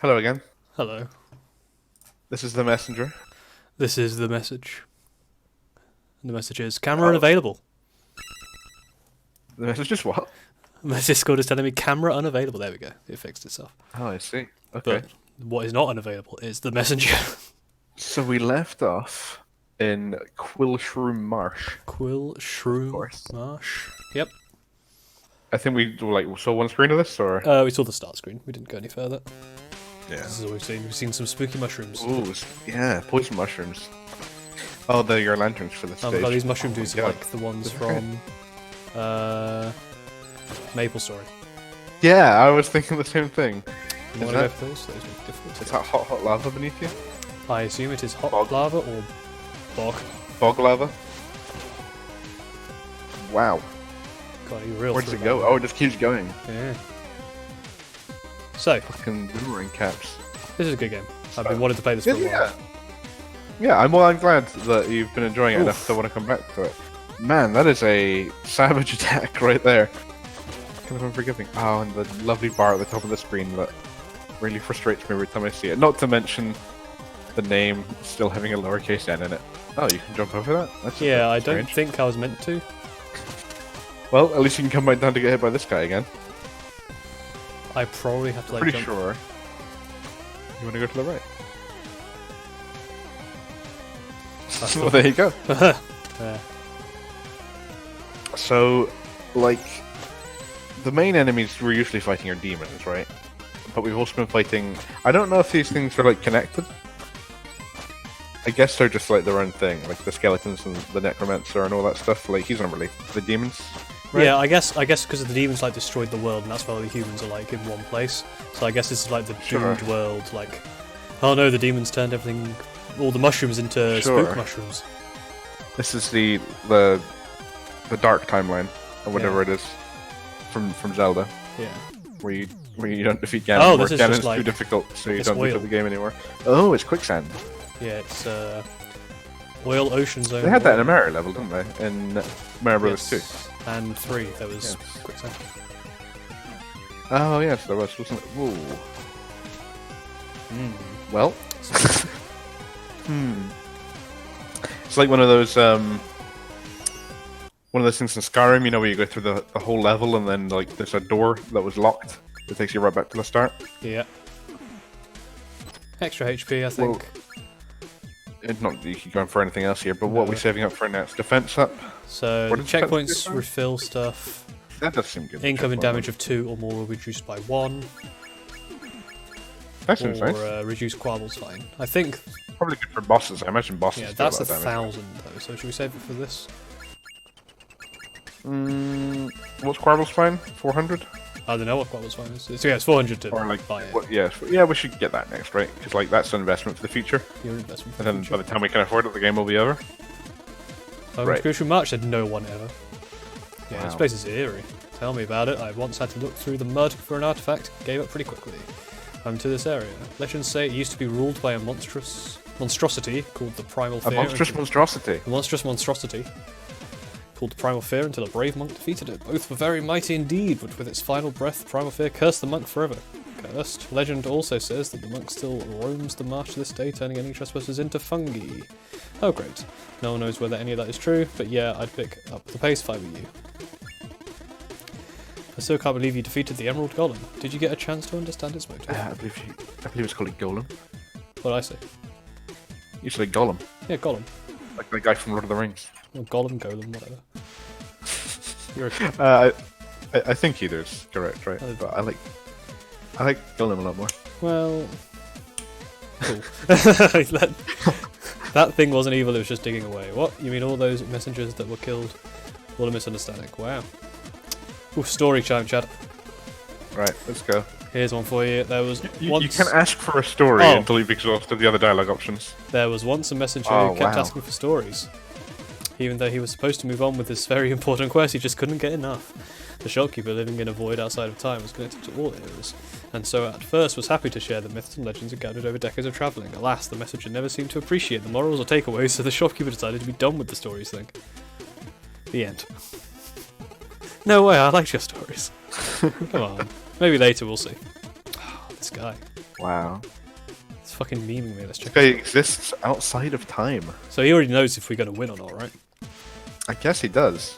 Hello again. Hello. This is the messenger. This is the message. And the message is camera Oh, unavailable. the message is what? My Discord is telling me camera unavailable. There we go. It fixed itself. Oh, I see. Okay. But what is not unavailable is the messenger. So we left off in Quillshroom Marsh. Quillshroom course. Marsh. Yep. I think we saw one screen of this, or We saw the start screen. We didn't go any further. yeah. This is all we've seen. We've seen some spooky mushrooms. Ooh, yeah, poison mushrooms. Oh, they're your lanterns for this Oh my stage. god, these mushroom dudes are God. like the ones from Maple Story. Yeah, I was thinking the same thing. You want to go for those? Those look difficult. Is that hot lava beneath you? I assume it is hot Bog. lava or bog. Fog lava? Wow. God, you're real. Where does through it go? that. Oh, it just keeps going. Yeah. So, Fucking boomerang caps. this is a good game. I've been wanting to play this for a while. Yeah. Yeah, I'm glad that you've been enjoying it enough to want to come back to it. Man, that is a savage attack right there. Kind of unforgiving. Oh, and the lovely bar at the top of the screen that really frustrates me every time I see it. Not to mention the name still having a lowercase n in it. Oh, you can jump over that? That's a Yeah, bit I don't strange. think I was meant to. Well, at least you can come back down to get hit by this guy again. I probably have to like Pretty jump. sure. You want to go to the right? Well, there you go. Yeah. So, like, the main enemies we're usually fighting are demons, right? But we've also been fighting... I don't know if these things are, like, connected. I guess they're just, like, their own thing. Like, the skeletons and the necromancer and all that stuff. Like, he's not really... The demons? Right? Yeah, I guess because the demons like destroyed the world, and that's why all the humans are like in one place. So I guess this is like the Sure. doomed world. Like, oh no, the demons turned everything, all the mushrooms into Sure. spook mushrooms. This is the dark timeline, or whatever it is, from Zelda, Yeah. where you don't defeat Ganon. Oh, or this is Ganon's just like- too difficult, so you it's don't oil. defeat the game anymore. Oh, it's quicksand. Yeah, it's oil ocean zone. They had that in a Mario level, didn't they? In Mario Bros. 2. And 3, there was Yes. quicksand. Oh, yes, there was, wasn't it? Ooh. Well. It's like one of those things in Skyrim, you know, where you go through the whole level and then, like, there's a door that was locked that takes you right back to the start. Yeah. Extra HP, I think. It's not that you keep going for anything else here, but what are we saving up for next? Defense up? So What the did defense checkpoints do for? refill stuff. That does seem good. Incoming Checkpoint. damage of 2 or more will be reduced by 1. That seems Or nice. reduce quabbles fine. I think, Probably good for bosses. I imagine bosses yeah, do that's a lot of damage. 1,000 though, so should we save it for this? What's Quarble's fine? 400? I don't know what quabbles fine is. So yeah, it's 400 to Or like, buy it. yeah, we should get that next, right? Because like that's an investment for the future, Your investment for and the then future. by the time we can afford it, the game will be over. right. Quillshroom Marsh said no one ever. Yeah, this Wow. place is eerie. Tell me about it. I once had to look through the mud for an artifact, gave up pretty quickly. I'm to this area. Legends say it used to be ruled by a monstrosity called the Primal A Fear. monstrous monstrosity. A monstrous monstrosity called the Primal Fear until a brave monk defeated it. Both were very mighty indeed, but with its final breath, Primal Fear cursed the monk forever. Cursed. Legend also says that the monk still roams the marsh to this day, turning any trespassers into fungi. Oh great. No one knows whether any of that is true, but yeah, I'd pick up the pace if I were you. I still can't believe you defeated the Emerald Golem. Did you get a chance to understand its motive? I believe it's called a golem. What did I say? You said golem, Yeah, Golem. like the guy from Lord of the Rings. Or Golem, whatever. You're a... I think either is correct, right? But I like golem a lot more. Well... Cool. That thing wasn't evil, it was just digging away. What? You mean all those messengers that were killed? What a misunderstanding. Wow. Ooh, story chime, Chad. Right, let's go. Here's one for you. There was You once can't ask for a story Oh. until you've exhausted the other dialogue options. there was once a messenger Oh, who kept wow. asking for stories. Even though he was supposed to move on with this very important quest, he just couldn't get enough. The shopkeeper, living in a void outside of time, was connected to all eras, and so at first was happy to share the myths and legends he gathered over decades of travelling. Alas, the messenger never seemed to appreciate the morals or takeaways, so the shopkeeper decided to be done with the stories thing. The end. No way, I like your stories. Come on. Maybe later, we'll see. Oh, this guy. Wow. It's fucking memeing me. Let's This check. guy exists outside of time. So he already knows if we're going to win or not, right? I guess he does.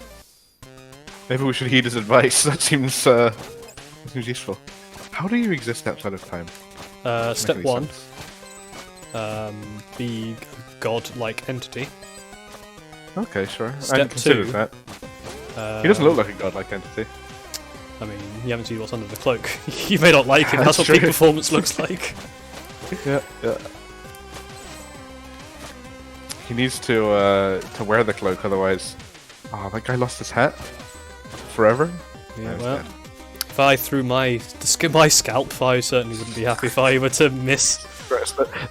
Maybe we should heed his advice. That seems useful. How do you exist outside of time? Step any 1. sense. Be a god-like entity. Okay, sure. I Step hadn't considered 2. that. He doesn't look like a godlike entity. I mean, you haven't seen what's under the cloak. You may not like it, that's what That's peak true. performance looks like. Yeah, yeah. He needs to wear the cloak, otherwise. Oh, that guy lost his hat. Forever. Yeah, Now he's well, dead. if I threw my scalp, I certainly wouldn't be happy if I were to miss.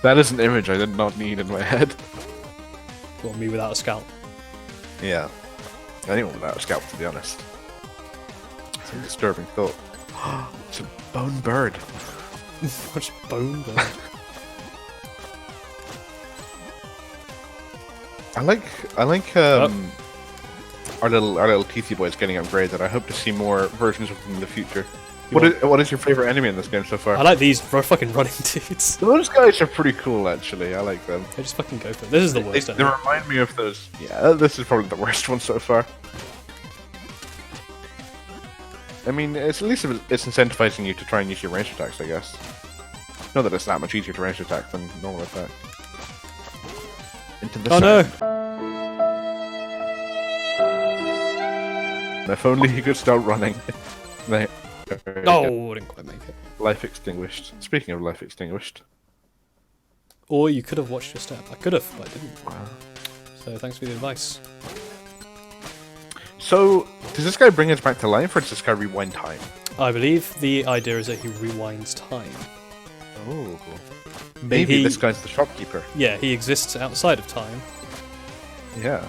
That is an image I did not need in my head. Well, me without a scalp. Yeah. Anyone without a scalp, to be honest. It's a disturbing thought. It's a bone bird. Much bone bird. I like our little teethy boys getting upgraded. I hope to see more versions of them in the future. What is your favorite enemy in this game so far? I like these fucking running dudes. Those guys are pretty cool, actually. I like them. They just fucking go for it. This is the worst They enemy. remind me of those. Yeah, this is probably the worst one so far. I mean, it's at least it's incentivizing you to try and use your ranged attacks, I guess. Not that it's that much easier to range attack than normal attack. Into the Oh no! If only he could start running. There you go. No, I didn't quite make it. Life extinguished. Speaking of life extinguished. Or you could have watched your step. I could have, but I didn't. Wow. So thanks for the advice. So, does this guy bring us back to life, or does this guy rewind time? I believe the idea is that he rewinds time. Oh. Maybe He- this guy's the shopkeeper. Yeah, he exists outside of time. Yeah.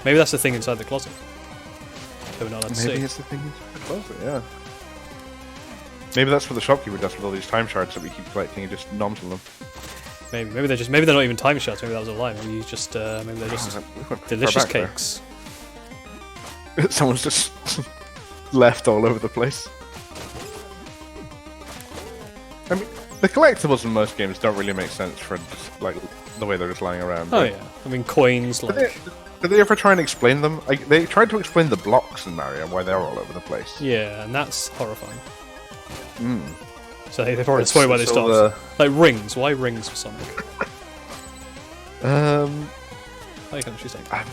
Maybe that's the thing inside the closet. So we're not allowed to Maybe see. it's the thing inside the closet, yeah. Maybe that's what the shopkeeper does with all these time shards that we keep collecting and just noms on them. Maybe they're not even time shards. Maybe that was a lie. Maybe he's just maybe they're just We went far delicious back there. cakes. Someone's just left all over the place. I mean, the collectibles in most games don't really make sense for just like the way they're just lying around. Oh but- yeah, I mean coins like Did they ever try and explain them? Like, they tried to explain the blocks in Mario, why they're all over the place. yeah, and that's horrifying. Mm. So they probably explain why they So stopped. Like rings. Why rings for Sonic? I can actually say. I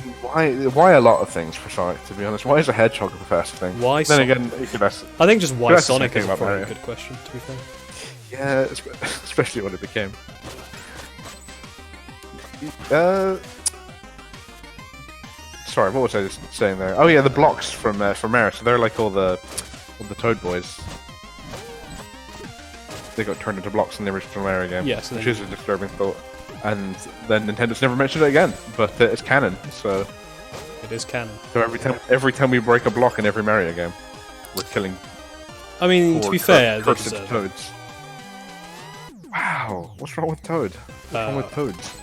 mean, why a lot of things for Sonic, to be honest? Why is a hedgehog the first thing? Why Then Sonic? again, you could ask, I think just why that's the Sonic thing is a about very Mario. good question. To be fair. yeah, especially when it became. Sorry, what was I just saying there? Oh yeah, the blocks from Mario. So they're like all the Toad boys. They got turned into blocks in the original Mario game. Yeah, so which then- is a disturbing thought. And then Nintendo's never mentioned it again, but it's canon. So It is canon. every time we break a block in every Mario game, we're killing. I mean, to be fair, they cursed deserve it. Toads. Wow, what's wrong with Toad? What's wrong with Toads?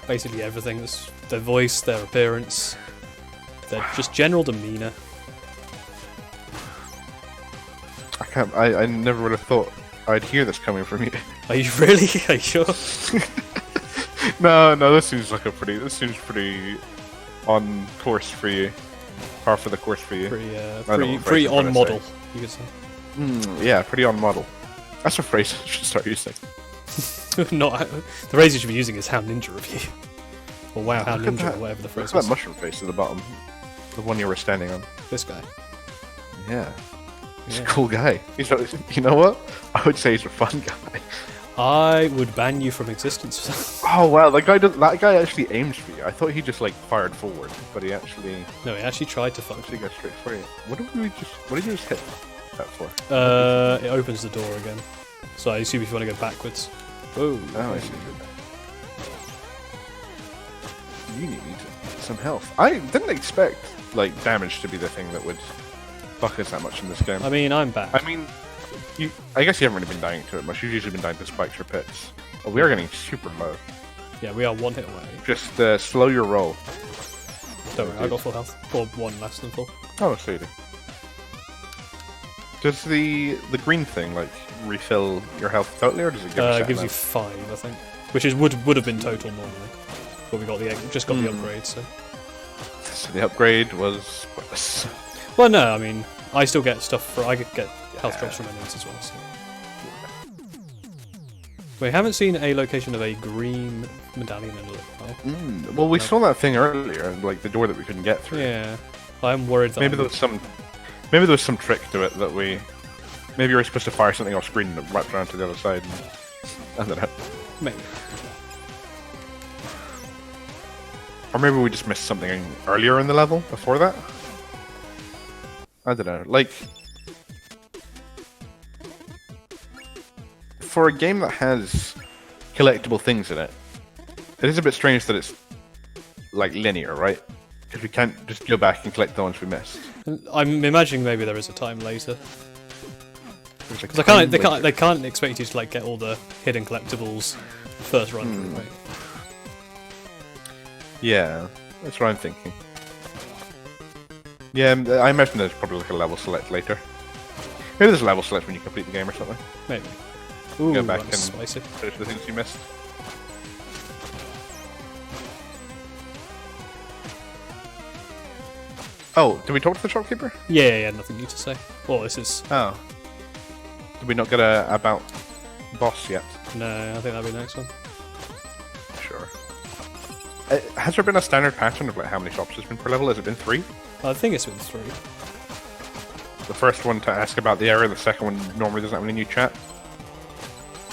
Basically everything. That's their voice, their appearance, their just general demeanor. I can't. I never would have thought I'd hear this coming from you. Are you really? Are you sure? No, this seems like This seems pretty on course for you. Par for the course for you. Pretty, know what phrase pretty I'm trying on to model, say. you could say. Yeah, pretty on model. That's a phrase I should start using. Not the phrase you should be using is "How Ninja Review," or "Wow, How Look at Ninja," that. or whatever the Look phrase at that was. mushroom face at the bottom. The one you were standing on. This guy. Yeah. He's Yeah. a cool guy. You know what? I would say he's a fun guy. I would ban you from existence. Oh wow, that guy actually aims for you. I thought he just like fired forward, but he actually No, he actually tried to fuck. goes straight for you. What did you just hit that for? It opens the door again. So I assume if you want to go backwards. Whoa. Oh, I see. You need some health. I didn't expect like damage to be the thing that would fuck us that much in this game. I mean, I'm back. I mean, I guess you haven't really been dying to it much. You've usually been dying to spikes or pits. Oh, we are getting super low. Yeah, we are one hit away. Just slow your roll. Don't worry, I got full health. Or one less than full. Oh, so you do. Does the green thing like refill your health totally, or does it give a It gives you set 5, I think, which would have been total normally, but we got the upgrade. So the upgrade was pointless. well, no, I mean I still get stuff I could get health drops from enemies as well. So. We haven't seen a location of a green medallion in a little while. Well, we saw that thing earlier, like the door that we couldn't get through. Yeah, I'm worried that Maybe there was some trick to it that we. Maybe you were supposed to fire something off screen that wrapped around to the other side. And I don't know. Maybe. Or maybe we just missed something earlier in the level before that. I don't know. Like, for a game that has collectible things in it, it is a bit strange that it's like linear, right? Because we can't just go back and collect the ones we missed. I'm imagining maybe there is a time later. Because They can't expect you to like get all the hidden collectibles first run, right? Yeah, that's what I'm thinking. Yeah, I imagine there's probably like a level select later. Maybe there's a level select when you complete the game or something. Maybe. Ooh, Go back that's and spicy. finish the things you missed. Oh, did we talk to the shopkeeper? Yeah, nothing new to say. Well, this is... Oh. Did we not get a about boss yet? No, I think that'll be the next one. Sure. Has there been a standard pattern of like how many shops there's been per level? Has it been 3? I think it's been 3. The first one to ask about the area, the second one normally doesn't have any new chat.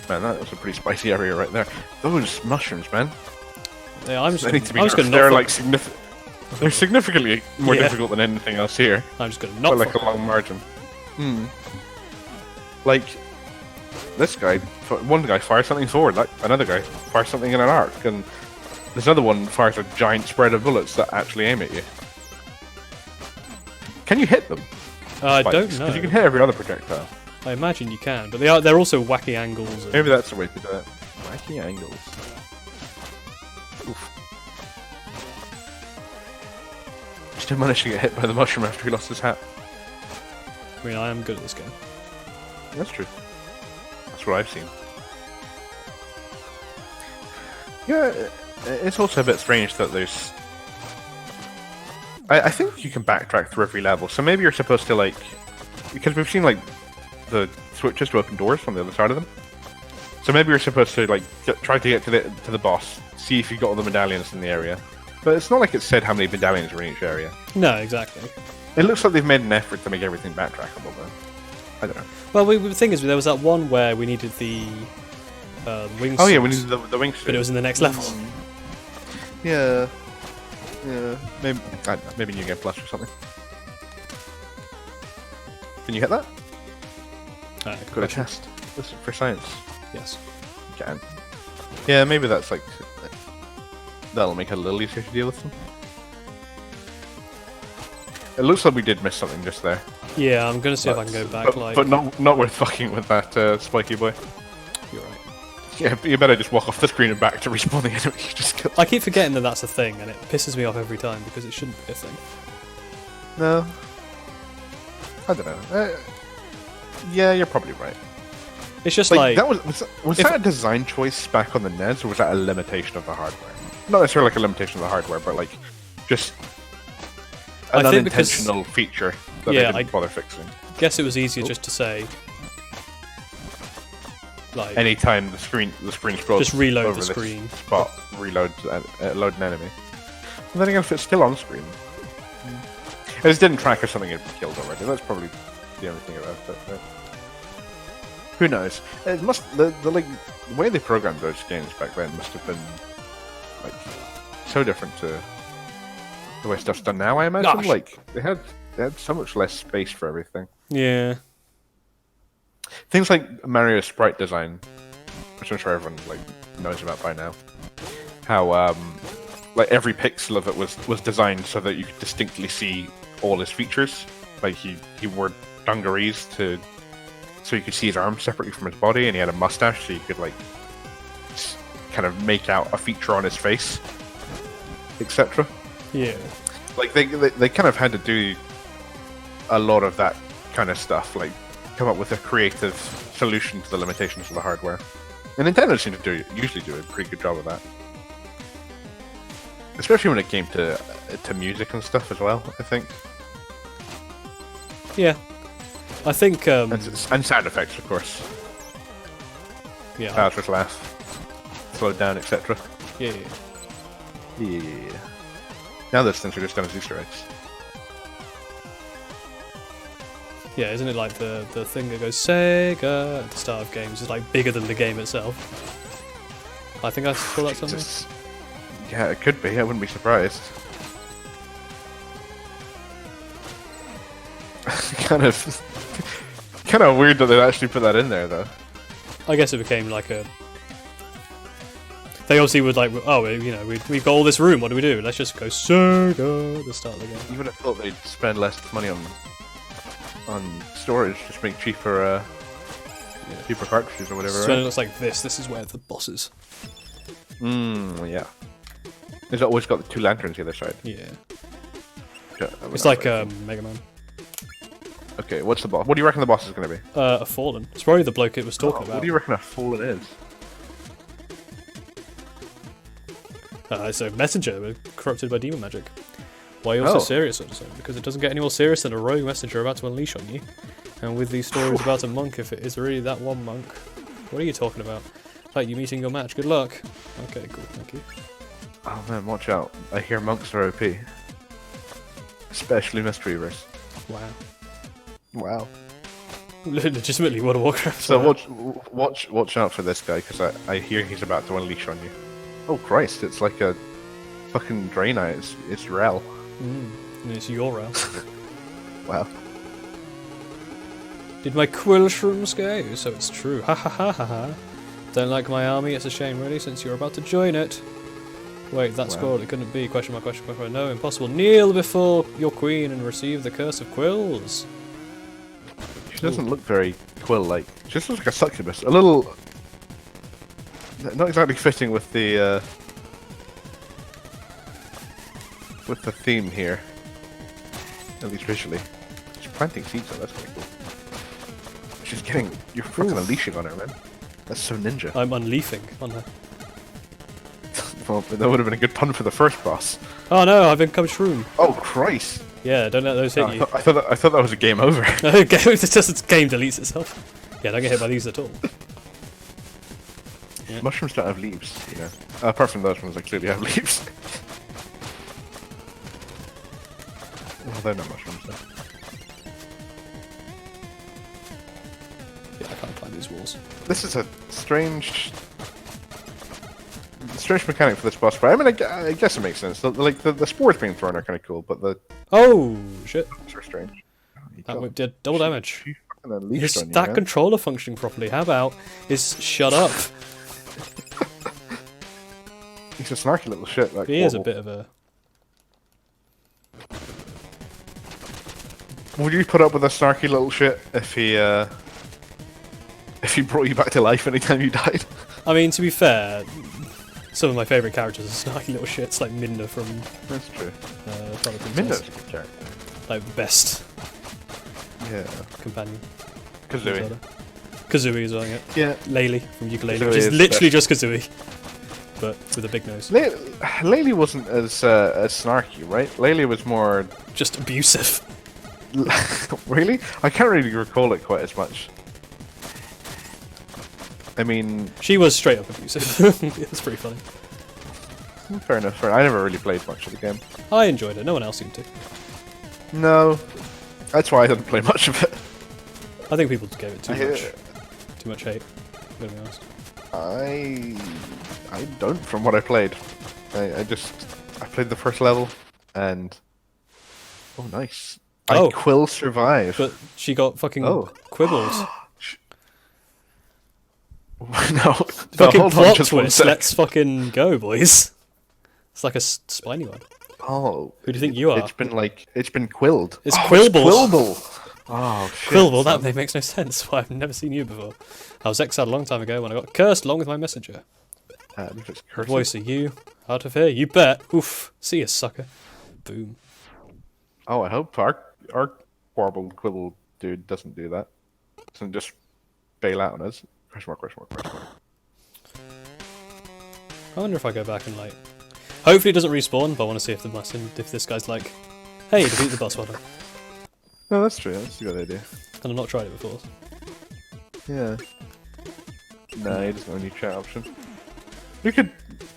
Man, that was a pretty spicy area right there. Those mushrooms, man. Yeah, I'm just They need to be going to nerfed. They're like they're significantly more difficult than anything else here. I'm just going to not But like a long margin. Like this guy, one guy fires something forward, like another guy fires something in an arc, and this other one fires a giant spread of bullets that actually aim at you. Can you hit them? I don't know. Because you can hit every other projectile. I imagine you can, but they're also wacky angles. And... Maybe that's the way to do it. Wacky angles. Oof. Still managed to get hit by the mushroom after he lost his hat. I mean, I am good at this game. That's true. That's what I've seen. Yeah, it's also a bit strange that there's... I think you can backtrack through every level, so maybe you're supposed to, like... Because we've seen, like, the switches to open doors from the other side of them. So maybe you're supposed to, like, try to get to the boss, see if you got all the medallions in the area. But it's not like it said how many medallions were in each area. No, exactly. It looks like they've made an effort to make everything backtrackable, though. I don't know. Well, the thing is, there was that one where we needed the wingsuit. Oh yeah, we needed the wingsuit. But it was in the next level. Yeah. Yeah. Maybe, I don't know, maybe New Game Plus or something. Can you hit that? Got a chest. This is for science. Yes. You can. Yeah, maybe that's like... That'll make it a little easier to deal with them. It looks like we did miss something just there. Yeah, I'm gonna see if I can go back. But not worth fucking with that spiky boy. You're right. Yeah, you better just walk off the screen and back to respawn the enemy you just killed. I keep forgetting that that's a thing, and it pisses me off every time because it shouldn't be a thing. No. I don't know. Yeah, you're probably right. It's just like that was that a design choice back on the NES, or was that a limitation of the hardware? Not necessarily like a limitation of the hardware, but like just an unintentional feature that they didn't bother fixing. I guess it was easier just to say, like, anytime the screen scrolls, just reload over the screen. This spot, load an enemy. And then again, if it's still on screen, it just didn't track or something had been killed already. That's probably the only thing about it. But who knows? It must the way they programmed those games back then must have been like so different to the way stuff's done now. I imagine. Gosh. Like they had so much less space for everything. Yeah. Things like Mario's sprite design, which I'm sure everyone like knows about by now. How like every pixel of it was designed so that you could distinctly see all his features. Like he wore dungarees so you could see his arms separately from his body, and he had a mustache so you could like kind of make out a feature on his face, etc. Yeah. Like they kind of had to do a lot of that kind of stuff. Like come up with a creative solution to the limitations of the hardware. And Nintendo seem to usually do a pretty good job of that. Especially when it came to music and stuff as well, I think. Yeah. I think... and sound effects, of course. Yeah. Bowser's laugh. Slowed down, etc. Yeah. Yeah. Now those things are just done as Easter eggs. Yeah, isn't it like the thing that goes Sega at the start of games is like bigger than the game itself? I think I saw that somewhere. Yeah, it could be. I wouldn't be surprised. kind of weird that they actually put that in there, though. I guess it became like a. They obviously would like, oh, you know, we've got all this room. What do we do? Let's just go Sega at the start of the game. You would have thought they'd spend less money on storage, just make cheaper cartridges or whatever. So right? when it looks like this is where the boss is. Yeah. It's always got the two lanterns the other side. Yeah. Yeah, It's like Mega Man. Okay, what's the boss? What do you reckon the boss is going to be? A Fallen. It's probably the bloke it was talking about. What do you reckon a Fallen is? It's a messenger corrupted by demon magic. Why are you so serious all of a sudden? Because it doesn't get any more serious than a rogue messenger about to unleash on you. And with these stories about a monk, if it is really that one monk, what are you talking about? Like you meeting your match. Good luck. Okay, cool. Thank you. Oh man, watch out! I hear monks are OP, especially Mistweavers. Wow. Wow. Legitimately, World of Warcraft. So watch out for this guy because I hear he's about to unleash on you. Oh Christ! It's like a fucking Draenei. It's Rel. And it's your realm. Wow. Did my Quillshrooms go? So it's true. Ha ha ha ha ha. Don't like my army? It's a shame, really, since you're about to join it. Wait, that scroll, it couldn't be. Question mark, question mark. No, impossible. Kneel before your queen and receive the curse of quills. She doesn't look very quill-like. She just looks like a succubus. A little... Not exactly fitting with the theme here. At least visually. She's planting seeds, though. That's kind of cool. She's getting... You're fucking unleashing on her, man. That's so ninja. I'm unleafing on her. Well, that would have been a good pun for the first boss. Oh no, I've become shroom. Oh Christ! Yeah, don't let those hit you. I thought that was a game over. It's just its game deletes itself. Yeah, don't get hit by these at all. Yeah. Mushrooms don't have leaves, you know. Apart from those ones, they clearly have leaves. Well, they're not mushrooms, though. Yeah, I can't climb these walls. This is a strange mechanic for this boss fight. I mean, I guess it makes sense. The spores being thrown are kind of cool, but the oh shit! are strange. That whip did double damage. Is that controller functioning properly? How about shut up? He's a snarky little shit. Like, he is a bit of a. Would you put up with a snarky little shit if he brought you back to life anytime you died? I mean, to be fair, some of my favourite characters are snarky little shits, like Minda from. That's true. Twilight Princess. Minda's a good character. Like the best. Yeah. Companion. Kazooie. Kazooie as well, yeah. Yeah. Laylee from Yooka-Laylee, Kazooie which is is literally just Kazooie, but with a big nose. Laylee wasn't as snarky, right? Laylee was more just abusive. Really? I can't really recall it quite as much. I mean, she was straight up abusive. It's pretty funny. Fair enough. I never really played much of the game. I enjoyed it. No one else seemed to. No, that's why I didn't play much of it. I think people gave it too much hate. To be honest. I don't. From what I played, I played the first level, and oh nice. I quill survive. But she got fucking quibbled. No, fucking plot twist. Let's fucking go, boys. It's like a spiny one. Oh, who do you think you are? It's been quilled. It's Quillble. Quillble. Oh shit. Quillble. That makes no sense. Why I've never seen you before. I was exiled a long time ago when I got cursed along with my messenger. Voice of you out of here. You bet. Oof. See ya, sucker. Boom. Oh, I hope our Quibble dude doesn't do that. and just bail out on us. Question mark, question mark, question mark. I wonder if I go back and like. Hopefully it doesn't respawn, but I want to see if this guy's like, hey, defeat the boss, well done. No, that's true. That's a good idea. And I've not tried it before. Yeah. No, he doesn't have any chat option. You could.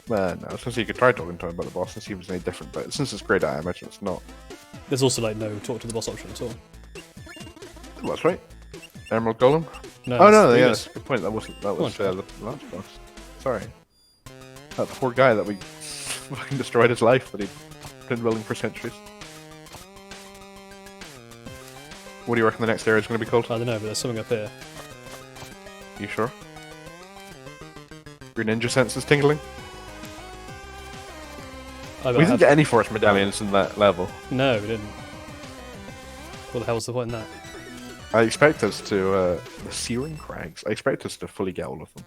No, I was gonna say you could try talking to him about the boss and see if it's any different, but since it's grayed out, I imagine it's not. There's also like no talk to the boss option at all. Oh, that's right. Emerald Golem. No, Oh no, that's yeah, that's a good point. That was the last boss. Sorry. That poor guy that we fucking destroyed his life that he'd been willing for centuries. What do you reckon the next area is going to be called? I don't know, but there's something up here. You sure? Your ninja sense is tingling? We didn't get any force medallions in that level. No, we didn't. What the hell was the point in that? I expect us to, the Searing Crags, I expect us to fully get all of them.